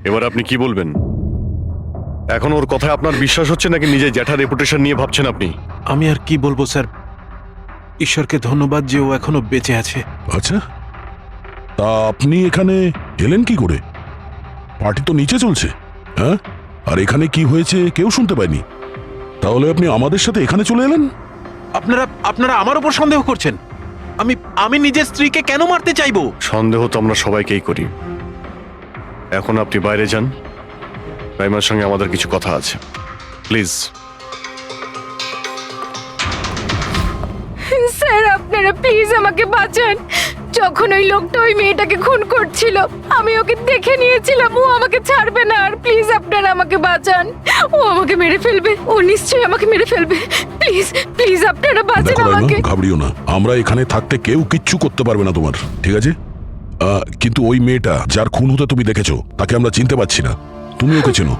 Speaker 1: এবার আপনি কি বলবেন? এখন ওর কথায় আপনার বিশ্বাস হচ্ছে নাকি নিজের জ্যাঠার রেপুটেশন নিয়ে ভাবছেন আপনি?
Speaker 2: আমি আর কি বলবো স্যার, ঈশ্বরকে ধন্যবাদ যে ও এখনো বেঁচে আছে।
Speaker 10: আচ্ছা, তা আপনি এখানে এলেন কি করে? পার্টি তো নিচে চলছে, হ্যাঁ? আর এখানে কি হয়েছে কেউ শুনতে পায়নি, তাহলে আপনি আমাদের সাথে এখানে চলে এলেন?
Speaker 2: আপনারা আপনারা আমার উপর সন্দেহ করছেন? আমি নিজের স্ত্রীকে কেন মারতে চাইবো?
Speaker 1: সন্দেহ তো আমরা সবাইকেই করি। এখন আপনি বাইরে যান, রাইমার সঙ্গে আমাদের কিছু কথা আছে, প্লিজ।
Speaker 3: স্যার আপনারা প্লিজ আমাকে বাঁচান। যখন ওই লোকটা ওই মেয়েটাকে খুন করছিল আমি ওকে দেখে নিয়েছিলাম, ও আমাকে ছাড়বে না। আর প্লিজ আপনারা আমাকে বাঁচান, ও আমাকে মেরে ফেলবে, ও নিশ্চয়ই আমাকে মেরে ফেলবে। প্লিজ প্লিজ আপনারা বাঁচান
Speaker 10: দেখো
Speaker 3: আমাকে।
Speaker 10: রাইমা, ঘাবড়িও না, আমরা এখানে থাকতে কেউ কিচ্ছু করতে পারবে না তোমার, ঠিক আছে? কিন্তু ওই মেয়েটা যার খুন হতে তুমি দেখেছো তাকে আমরা চিনতে পারছি না, তুমি ওকে চেনো।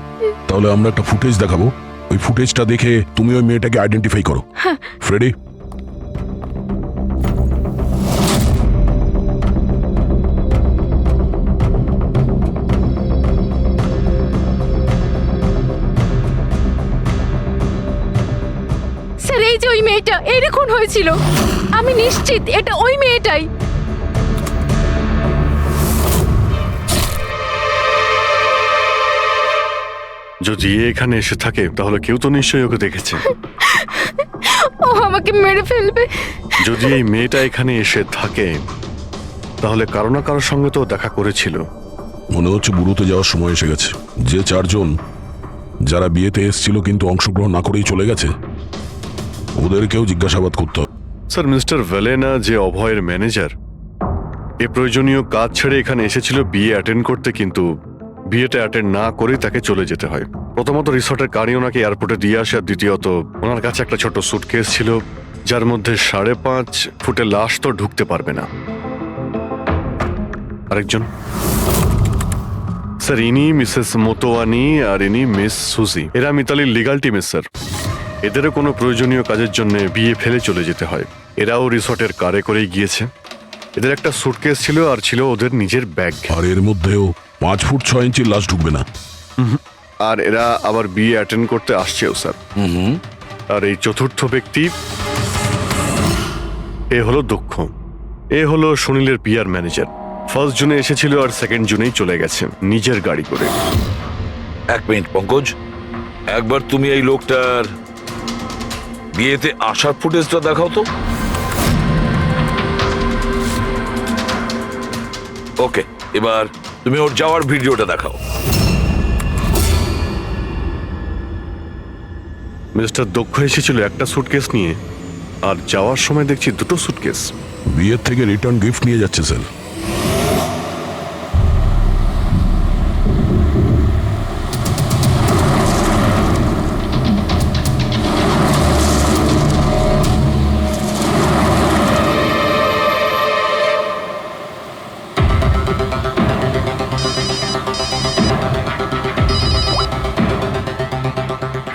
Speaker 10: তাহলে আমরা একটা ফুটেজ দেখাবো, ওই ফুটেজটা দেখে তুমি ওই মেয়েটাকে আইডেন্টিফাই করো। ফ্রেডি,
Speaker 3: স্যার এই যে ওই মেয়েটা, এর খুন হয়েছিল, আমি নিশ্চিত এটা ওই মেয়েটাই।
Speaker 1: যদি এ এখানে এসে থাকে তাহলে কেউ তো নিশ্চয়ই ওকে দেখেছে।
Speaker 3: ও আমাকে মেরে ফেলবে।
Speaker 1: যদি এই মেয়েটা এখানে এসে থাকে তাহলে কারো না কারোর সঙ্গে তো দেখা করেছিল।
Speaker 10: মনে হচ্ছে বুড়োতে যাওয়ার সময় এসে গেছে। যে চারজন যারা বিয়েতে এসেছিল কিন্তু অংশগ্রহণ না করেই চলে গেছে, ওদেরকেও জিজ্ঞাসাবাদ করতে হবে।
Speaker 1: স্যার, মিস্টার ভেলেনা যে অভয়ের ম্যানেজার, এ প্রয়োজনীয় কাজ ছেড়ে এখানে এসেছিল বিয়ে অ্যাটেন্ড করতে, কিন্তু বিয়েটা অ্যাটেন্ড না করেই তাকে চলে যেতে হয়। প্রথমত রিসর্টের গাড়ি ওনাকে এয়ারপোর্টে দিয়ে আসে, আর দ্বিতীয়ত ওনার কাছে একটা ছোট সুটকেস ছিল যার মধ্যে 5.5 ফুটের লাশ তো ঢুকতে পারবে না। আরেকজন স্যার ইনি মিসেস মোতোয়ানি আর ইনি মিস সুজি। এরা মিতালির লিগাল টিমের স্যার। এদেরও কোনো প্রয়োজনীয় কাজের জন্য বিয়ে ফেলে চলে যেতে হয়। এরাও রিসর্টের কারে করেই গিয়েছে। এদের একটা সুটকেস ছিল আর ছিল ওদের নিজের ব্যাগ।
Speaker 10: আর এর মধ্যেও 5 ফুট 6 ইঞ্চির লাশ ঢুকবে না।
Speaker 1: আর এরা আবার বিয়ে অ্যাটেন্ড করতে আসছেও স্যার। আর এই চতুর্থ ব্যক্তি, এ হলো দক্ষ। এ হলো সুনীলের পিআর ম্যানেজার। 1 জুনে এসেছিল আর 2 জুনেই চলে গেছে নিজের গাড়ি করে।
Speaker 5: 1 মিনিট পঙ্কজ, একবার তুমি এই লোকটার বিয়েতে আসার ফুটেজটা দেখাও তো। ওকে, এবার তুমি ওর যাওয়ার ভিডিওটা দেখাও।
Speaker 1: মিস্টার দক্ষ এসেছিল একটা সুটকেস নিয়ে, আর যাওয়ার সময় দেখছি 2টো সুটকেস।
Speaker 10: বিয়ের থেকে রিটার্ন গিফট নিয়ে যাচ্ছে স্যার।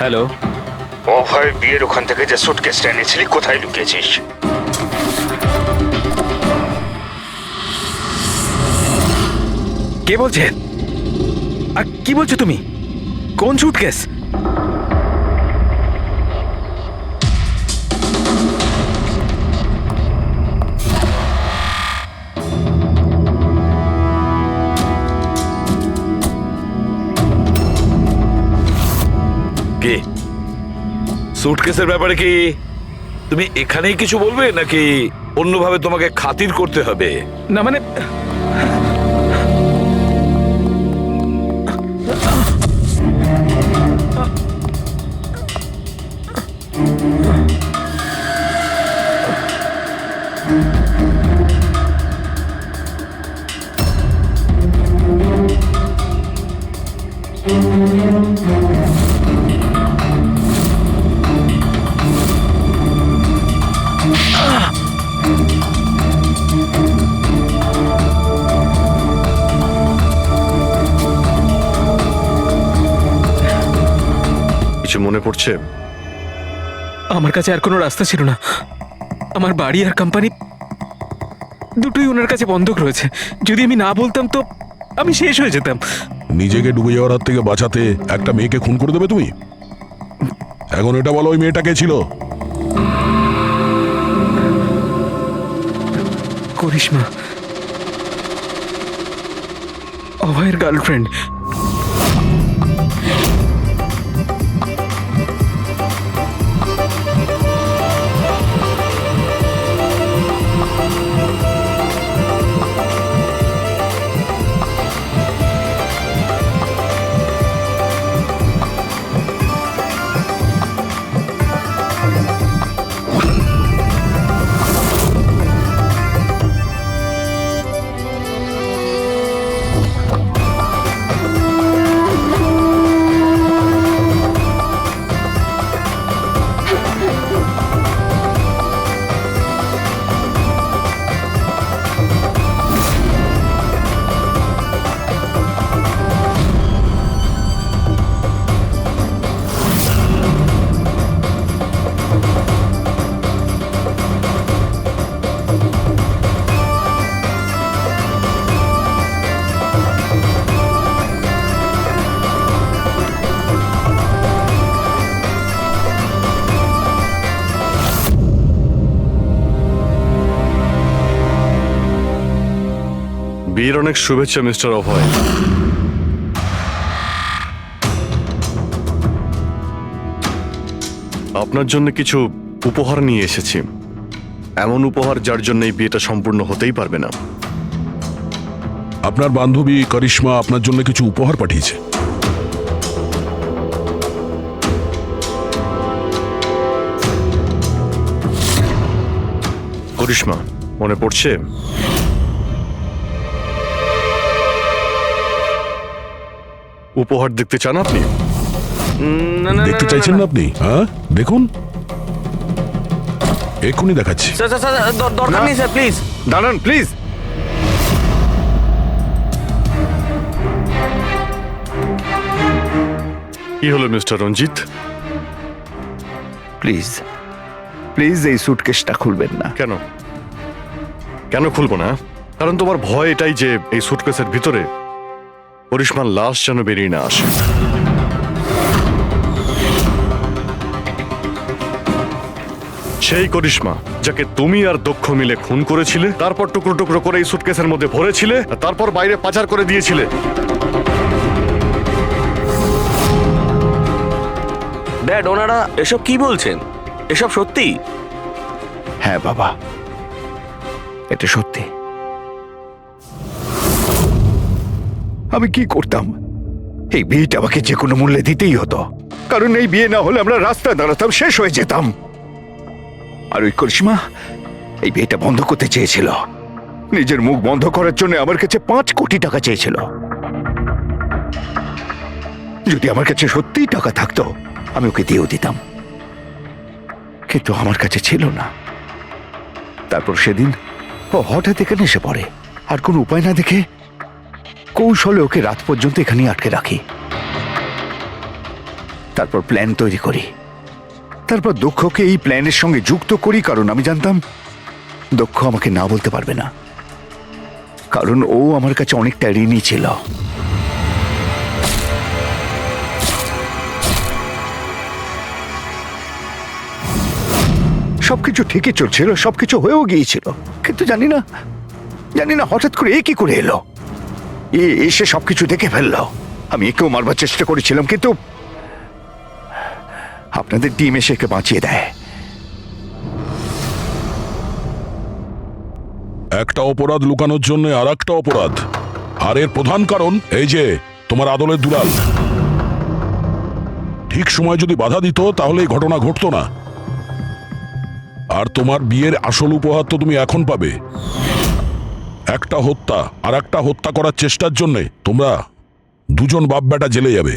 Speaker 12: হ্যালো,
Speaker 4: অভয়, বিয়ের ওখান থেকে যে সুটকেসটা এনেছিলি কোথায় লুকিয়েছিস?
Speaker 12: কে বলছেন? আর কি বলছো তুমি? কোন সুটকেস?
Speaker 5: কে? সুটকেসের ব্যাপারে কি তুমি এখানেই কিছু বলবে নাকি অন্যভাবে তোমাকে খাতির করতে হবে?
Speaker 12: না মানে
Speaker 1: কিছু মনে পড়ছে?
Speaker 12: আমার কাছে আর কোনো রাস্তা ছিল না। আমার বাড়ি আর কোম্পানি দুটোই ওনার কাছে বন্ধক রয়েছে। যদি আমি না বলতাম তো আমি শেষ হয়ে যেতাম।
Speaker 10: নিজেকে ডুবে যাওয়ার হাত থেকে বাঁচাতে একটা মেয়েকে খুন করে দেবে তুমি? এখন এটা বলো, ওই মেয়েটা কে ছিল?
Speaker 12: করিশ্মা, অভয়ের গার্লফ্রেন্ড।
Speaker 1: বিয়ের অনেক শুভেচ্ছা মিস্টার অভয়। আপনার জন্য কিছু উপহার নিয়ে এসেছি। এমন উপহার যার জন্য এই বিয়েটা সম্পূর্ণ হতেই পারবে না।
Speaker 10: আপনার বান্ধবী করিশ্মা আপনার জন্য কিছু উপহার পাঠিয়েছে।
Speaker 1: করিশ্মা, মনে পড়ছে? উপহার দেখতে চান আপনি?
Speaker 10: দেখতে চাইছেন না আপনি? হ্যাঁ, দেখুন, এক্ষুনি দেখাচ্ছি।
Speaker 9: দরকার নেই স্যার, প্লিজ
Speaker 14: দাঁড়ান প্লিজ।
Speaker 1: কি হলো মিস্টার রঞ্জিত?
Speaker 6: প্লিজ প্লিজ এই সুটকেসটা খুলবেন না।
Speaker 1: কেন কেন খুলবো না? কারণ তোমার ভয় এটাই যে এই সুটকেসের ভিতরে করিশ্মার লাশ যেন বেরিয়ে না আসে। সেই করিশ্মা যাকে তুমি আর দক্ষ মিলে খুন করেছিলে, তারপর টুকরো টুকরো করে এই সুটকেসের মধ্যে ভরেছিলে, আর তারপর বাইরে পাচার করে দিয়েছিলে।
Speaker 9: ড্যাড, ওনারা এসব কি বলছেন? এসব সত্যি?
Speaker 6: হ্যাঁ বাবা, এটা সত্যি। আমি কি করতাম? এই বিয়েটা আমাকে যে কোনো মূল্যে দিতেই হতো, কারণ এই বিয়ে না হলে আমরা রাস্তায় দাঁড়াতাম, শেষ হয়ে যেতাম। আর ওই করিশ্মা এই বিয়েটা বন্ধ করতে চেয়েছিল, নিজের মুখ বন্ধ করার জন্য আমার কাছে 5 কোটি টাকা চেয়েছিল। যদি আমার কাছে সত্যিই টাকা থাকতো আমি ওকে দিয়েও দিতাম, কিন্তু আমার কাছে ছিল না। তারপর সেদিন ও হঠাৎ এখানে এসে পড়ে, আর কোনো উপায় না দেখে কৌশলে ওকে রাত পর্যন্ত এখানে আটকে রাখি। তারপর প্ল্যান তৈরি করি, তারপর দক্ষকে এই প্ল্যানের সঙ্গে যুক্ত করি, কারণ আমি জানতাম দক্ষ আমাকে না বলতে পারবে না, কারণ ও আমার কাছে অনেকটা ঋণী ছিল। সবকিছু ঠিকই চলছিল, সবকিছু হয়েও গিয়েছিল, কিন্তু জানি না হঠাৎ করে এ কি করে এলো। এসে সবকিছু দেখে ফেললো। আমি একেও মারবার চেষ্টা করেছিলাম, কিন্তু আপনাদের টিম এসে একে বাঁচিয়ে দেয়।
Speaker 10: একটা অপরাধ লুকানোর জন্য আর একটা অপরাধ, আর এর প্রধান কারণ এই যে তোমার আদলের দুলাল। ঠিক সময় যদি বাধা দিত তাহলে এই ঘটনা ঘটতো না। আর তোমার বিয়ের আসল উপহার তো তুমি এখন পাবে। একটা হত্যা আর একটা হত্যা করার চেষ্টার জন্যে তোমরা দুজন বাপ বেটা জেলে যাবে।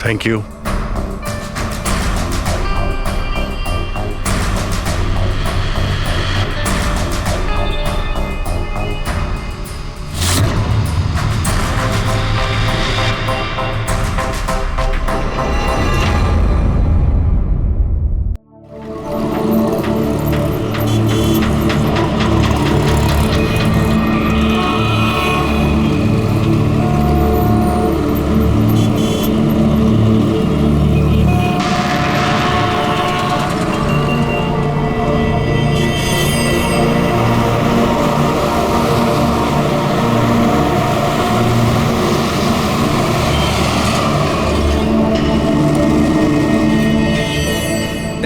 Speaker 1: Thank you.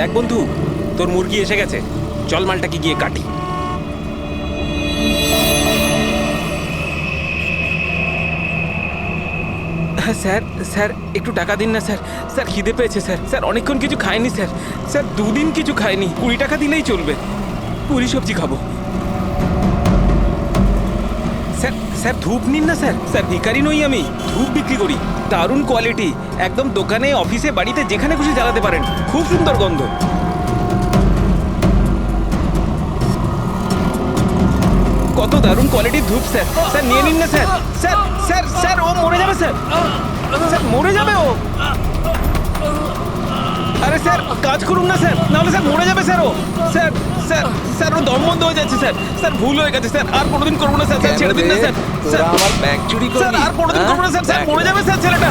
Speaker 12: দেখ বন্ধু, তোর মুরগি এসে গেছে, চল মালটাকে গিয়ে কাটি। স্যার স্যার একটু টাকা দিন না স্যার। স্যার খিদে পেয়েছে স্যার। স্যার অনেকক্ষণ কিছু খায়নি স্যার। স্যার 2 দিন কিছু খায়নি, 20 টাকা দিলেই চলবে, পুরি সবজি খাবো। স্যার স্যার ধূপ নিন না স্যার। স্যার ভিখারি নই আমি, ধূপ বিক্রি করি, দারুণ কোয়ালিটি, একদম দোকানে অফিসে বাড়িতে যেখানে খুশি জ্বালাতে পারেন, খুব সুন্দর গন্ধ। কত দারুণ কোয়ালিটির ধূপ স্যার। স্যার নিয়ে নিন না স্যার। স্যার স্যার স্যার ও মরে যাবে স্যার। স্যার মরে যাবে ও। আরে স্যার কাজ করুন না স্যার, নাহলে স্যার মরে যাবে স্যার ও। স্যার স্যার স্যার ও দম বন্ধ হয়ে যাচ্ছে স্যার। স্যার ভুল হয়ে গেছে স্যার, আর কোনোদিন করবো না স্যার। স্যার ছেড়ে দিন না স্যার। স্যার আমার ব্যাগ চুরি করবি স্যার, আর কোনোদিন করবো না স্যার। স্যার মরে যাবে স্যার ছেলেটা।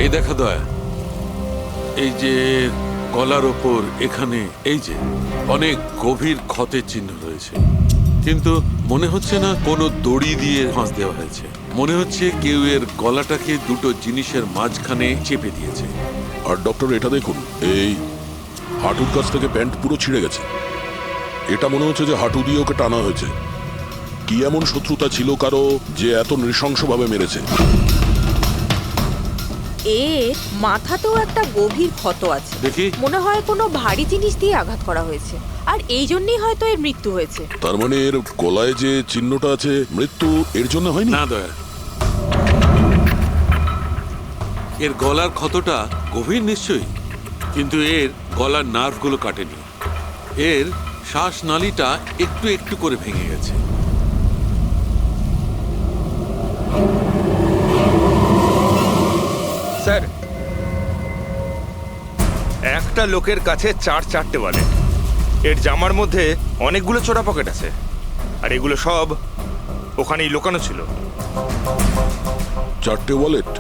Speaker 13: এই দেখা দয়া, এই যে গলার ওপর এখানে এই যে অনেক গভীর ক্ষতের চিহ্ন রয়েছে, কিন্তু মনে হচ্ছে না কোনো দড়ি দিয়ে ফাঁস দেওয়া হয়েছে। মনে হচ্ছে কেউ এর গলাটাকে দুটো জিনিসের মাঝখানে চেপে দিয়েছে।
Speaker 10: আর ডক্টর এটা দেখুন, এই হাঁটুর কাছ থেকে প্যান্ট পুরো ছিঁড়ে গেছে। এটা মনে হচ্ছে যে হাঁটু দিয়ে ওকে টানা হয়েছে। কি এমন শত্রুতা ছিল কারো যে এত নৃশংসভাবে মেরেছে?
Speaker 8: এর মাথাতেও একটা গভীর ক্ষত আছে।
Speaker 13: দেখি।
Speaker 8: মনে হয় কোনো ভারী জিনিস দিয়ে আঘাত করা হয়েছে, আর এই জন্যই হয়তো এর মৃত্যু হয়েছে।
Speaker 10: তার মানে এর গলায় যে চিহ্নটা আছে, মৃত্যু এর জন্য হয়নি?
Speaker 13: না দয়া, এর গলার ক্ষতটা গভীর নিশ্চয়ই, কিন্তু এর গলার নার্ভগুলো কাটেনি। এর শ্বাসনালীটা একটু একটু করে ভেঙে গেছে।
Speaker 4: স্যার, একটা লোকের কাছে 4 ওয়ালেট। এর জামার মধ্যে অনেকগুলো ছোটা পকেট আছে, আর এগুলো সব ওখানেই লুকানো ছিল।
Speaker 10: 4টে ওয়ালেট?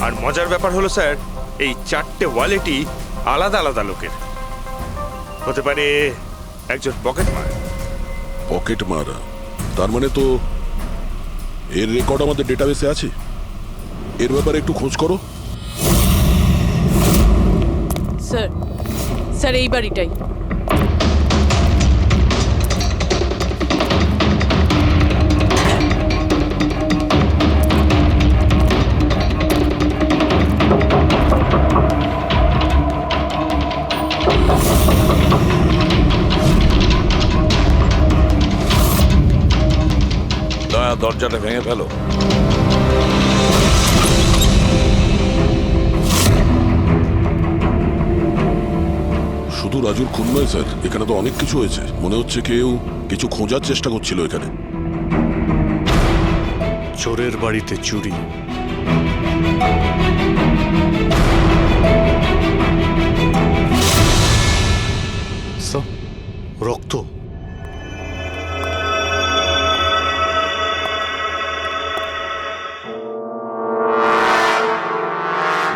Speaker 4: আর মজার ব্যাপার হলো স্যার, এই 4টে ওয়ালেটই আলাদা আলাদা লোকের। হতে পারে একজন পকেট মার।
Speaker 10: পকেট মারা? তার মানে তো এর রেকর্ড আমাদের ডেটাবেসে আছে। এর ব্যাপারে একটু খোঁজ করো।
Speaker 11: স্যার, স্যার এই বাড়িটাই।
Speaker 5: দয়া, দরজাটা ভেঙে ফেলো।
Speaker 10: শুধু রাজুর খুন নয় স্যার, এখানে তো অনেক কিছু হয়েছে। মনে হচ্ছে কেউ কিছু খোঁজার চেষ্টা করছিল এখানে।
Speaker 1: চোরের বাড়িতে চুরি। রক্ত।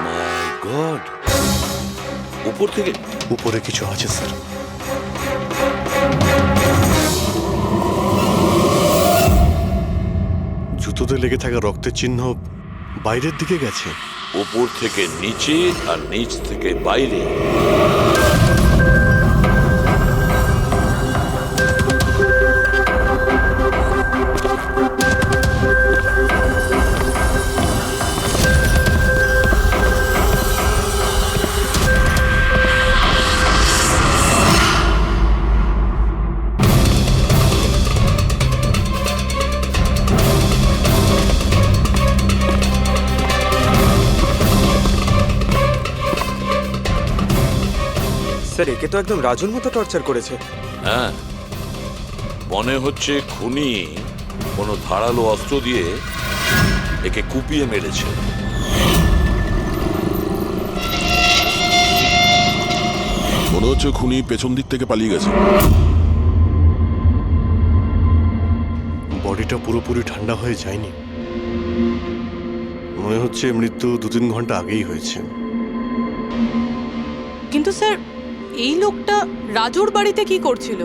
Speaker 5: মাই গড, উপর থেকে?
Speaker 1: উপরে কিছু আছে স্যার। জুতোতে লেগে থাকা রক্তের চিহ্ন বাইরের দিকে গেছে।
Speaker 5: উপর থেকে নিচে আর নিচ থেকে বাইরে।
Speaker 14: স্যার, একে তো একদম রাজুর মতো টর্চার করেছে।
Speaker 5: হ্যাঁ, মনে হচ্ছে খুনি কোনো ধারালো অস্ত্র দিয়ে একে কুপিয়ে মেরেছে।
Speaker 10: মনে হচ্ছে খুনি পেছন দিক থেকে পালিয়ে গেছে।
Speaker 1: বডিটা পুরোপুরি ঠান্ডা হয়ে যায়নি। মনে হচ্ছে মৃত্যু 2-3 ঘন্টা আগেই হয়েছে।
Speaker 11: কিন্তু স্যার, এই লোকটা রাজুর বাড়িতে কি করছিল?